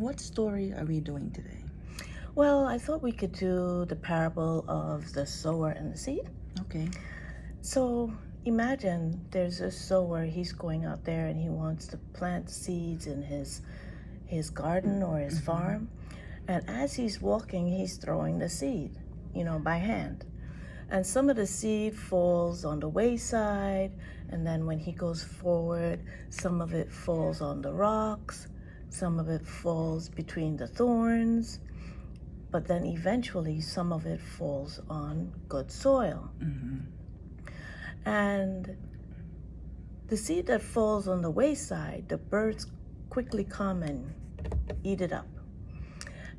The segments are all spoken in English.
What story are we doing today? Well, I thought we could do the parable of the sower and the seed. Okay. So imagine there's a sower, he's going out there and he wants to plant seeds in his garden or his farm. And as he's walking, he's throwing the seed, by hand. And some of the seed falls on the wayside, and then when he goes forward, some of it falls on the rocks, some of it falls between the thorns, but then eventually some of it falls on good soil. And the seed that falls on the wayside, the birds quickly come and eat it up.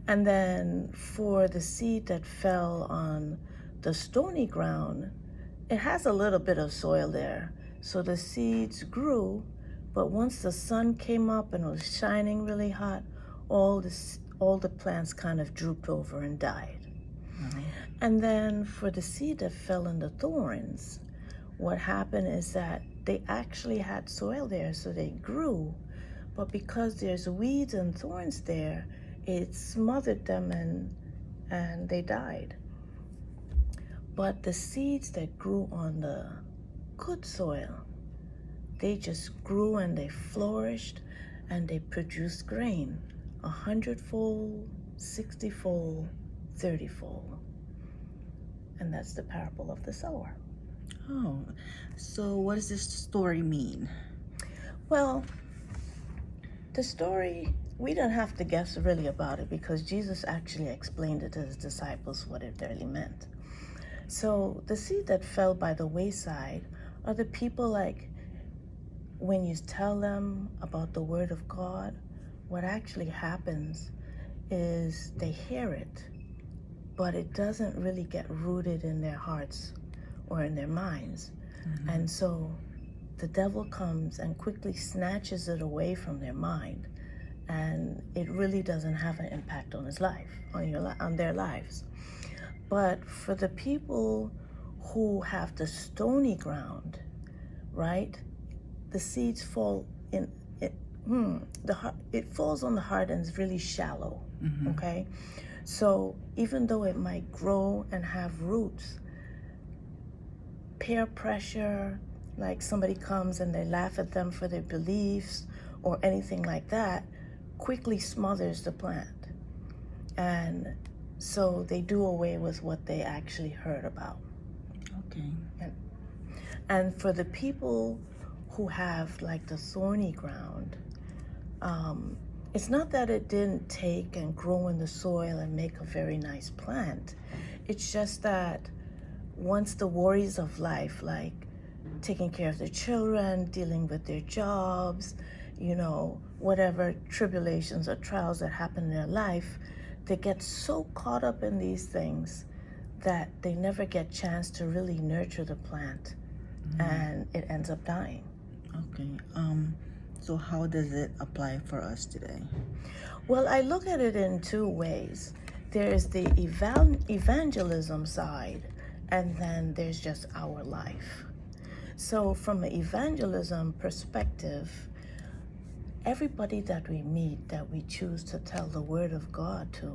And then for the seed that fell on the stony ground, it has a little bit of soil there. So the seeds grew, but once the sun came up and it was shining really hot, all the plants kind of drooped over and died. And then for the seed that fell in the thorns, what happened is that they actually had soil there, so they grew, but because there's weeds and thorns there, it smothered them and they died. But the seeds that grew on the good soil, they just grew and they flourished and they produced grain, 100-fold, 60-fold, 30-fold. And that's the parable of the sower. Oh, so what does this story mean? Well, the story, we don't have to guess really about it because Jesus actually explained it to his disciples what it really meant. So the seed that fell by the wayside are the people like when you tell them about the word of God, what actually happens is they hear it, but it doesn't really get rooted in their hearts or in their minds. And so the devil comes and quickly snatches it away from their mind, and it really doesn't have an impact on his life, on their lives. But for the people who have the stony ground, right, the seeds fall in it. It falls on the heart and is really shallow. Okay, so even though it might grow and have roots, peer pressure, like somebody comes and they laugh at them for their beliefs or anything like that, quickly smothers the plant. And so they do away with what they actually heard about. Okay. And for the people who have like the thorny ground, it's not that it didn't take and grow in the soil and make a very nice plant. It's just that once the worries of life, like taking care of their children, dealing with their jobs, whatever tribulations or trials that happen in their life, they get so caught up in these things that they never get a chance to really nurture the plant, and it ends up dying. Okay. So how does it apply for us today? Well, I look at it in two ways. There's the evangelism side, and then there's just our life. So from an evangelism perspective, everybody that we meet, that we choose to tell the word of God to,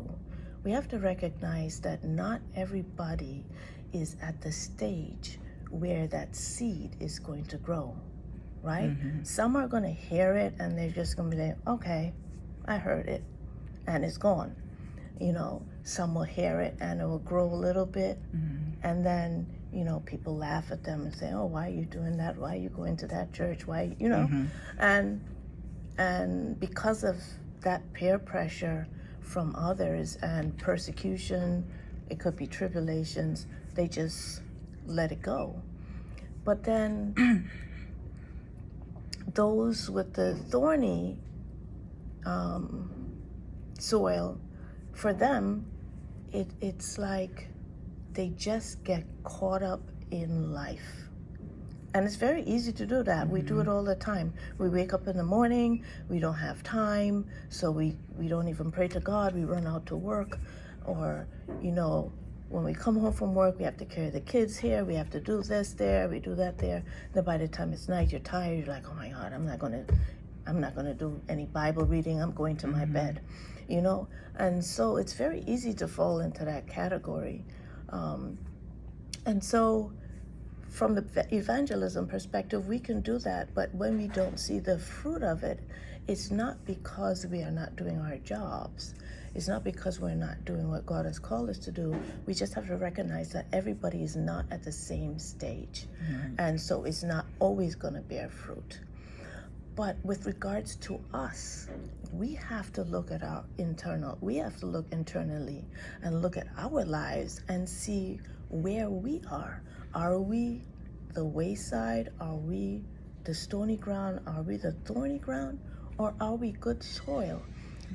we have to recognize that not everybody is at the stage where that seed is going to grow, right? Some are going to hear it and they're just going to be like, okay, I heard it, and it's gone. Some will hear it and it will grow a little bit, and then people laugh at them and say, oh, why are you doing that? Why are you going to that church? Why, and because of that peer pressure from others and persecution, it could be tribulations, they just let it go. But then those with the thorny soil, for them, it's like they just get caught up in life. And it's very easy to do that. We do it all the time. We wake up in the morning, we don't have time, so we don't even pray to God. We run out to work, or, when we come home from work, we have to carry the kids here, we have to do this there, we do that there. Then by the time it's night, you're tired, you're like, oh my God, I'm not going to I'm not going to do any Bible reading. I'm going to my bed, you know? And so it's very easy to fall into that category. And so from the evangelism perspective, we can do that, but when we don't see the fruit of it, it's not because we are not doing our jobs. It's not because we're not doing what God has called us to do. We just have to recognize that everybody is not at the same stage. And so it's not always going to bear fruit. But with regards to us, we have to look at we have to look internally and look at our lives and see where we are. Are we the wayside? Are we the stony ground? Are we the thorny ground? Or are we good soil?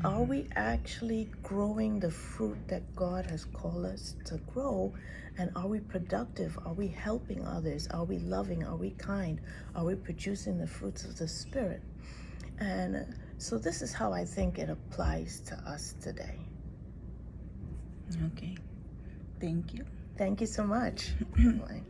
Are we actually growing the fruit that God has called us to grow? And are we productive? Are we helping others? Are we loving? Are we kind? Are we producing the fruits of the Spirit? And so this is how I think it applies to us today. Okay. Thank you. Thank you so much. Bye.